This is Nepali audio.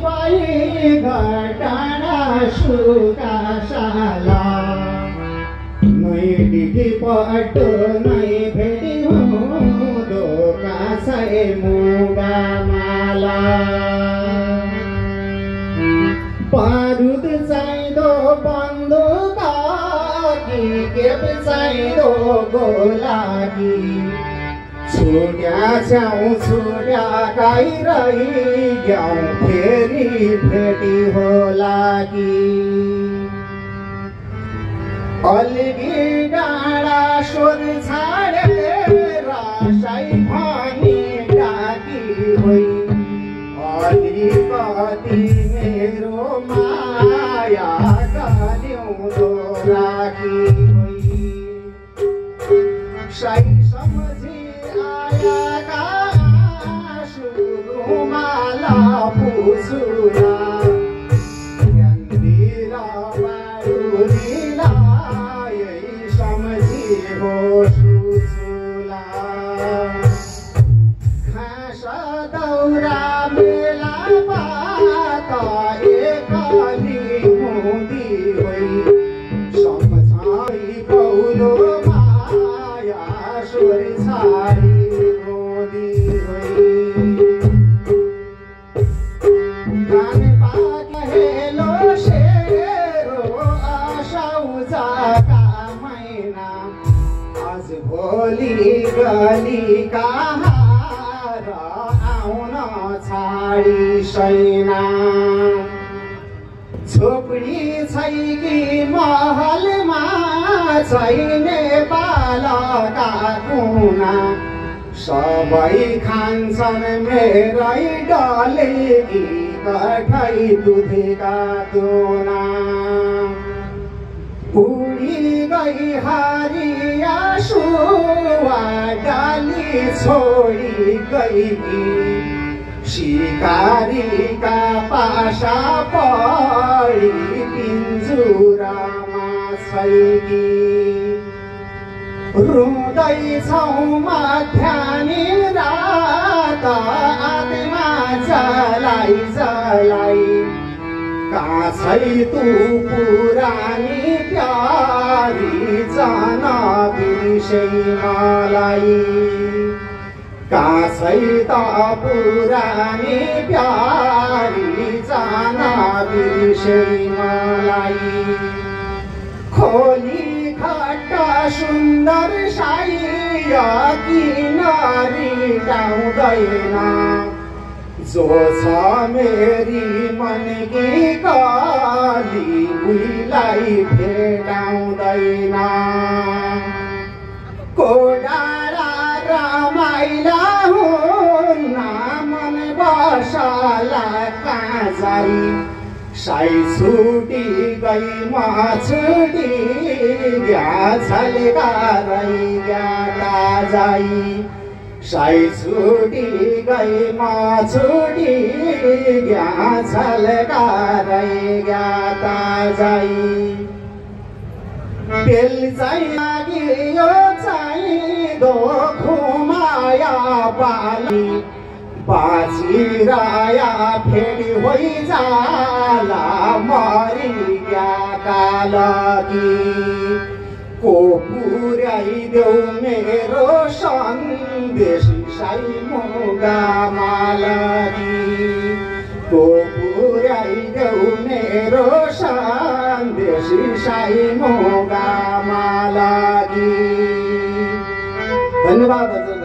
पाई घटाडा सुकाशाला नै डिगी पटो नै भेटी हुँदो कासै मुगा माला बारुद चाहिँदो बन्दुका कि केप चाहिँदो गोलाकी छुट्या छ्याउ छुट्या गाइरही ग्याउ फेरि भेटी होला कि अलगी डाँडा स्वर छाडेर साई भनी डाकी होइ अलिकति मेरो माया गल्यौँदो राखी होइ साई सम्झी आयाका सुरुमाला पुछुला यन्दिला बारुदिला यही सम्झी हो सुचुला खास दौरा मेला बात एकली हुँदी होइ सम्झाइ कौलो माया स्वर छाडी रोदी होइ कान पात हेलो शेरो आशाउजाका मैना आज भोलि गली कहाँ आउन छाडी सैना छोपडी छै कि महलमा छैने बालका कुना सबै खान्छन् मेरै डलेकी कठै दुधका दोना उडी गई हारिया सुवा डाली छोडी गई शिकारीका पासा पडी पिन्जुरामा छैकी रुँदैछौ मध्यानी रात आत्मा जलाई जलाई काछै तू पुरानी प्यारी जान बिर्सै मलाई काछै त पुरानी प्यारी जान बिर्सै मलाई खोली खट्टा सुन्दर साइया किन रिटाउँदैन जो छ मेरी मनकी काली उहीलाई भेटाउँदैन कोडारा रमाइला हुन्न मन बसला कहाँ जाइ साई छुटी गई म छुटी गया छलका रही गया जाइ साई छुटी गई म छुटी गया छलका रही गया जाइ बेल चाहिँ लाग्यो चाहिँ दो खुमाया बाली बाजिराया फेरि होइ जाला मरि गएका लागि को पुर्याइदेऊ मेरो सन्देश साई मुगा मालगी को पुर्याइदेऊ मेरो सन्देश साई मुगा मालगी। धन्यवाद।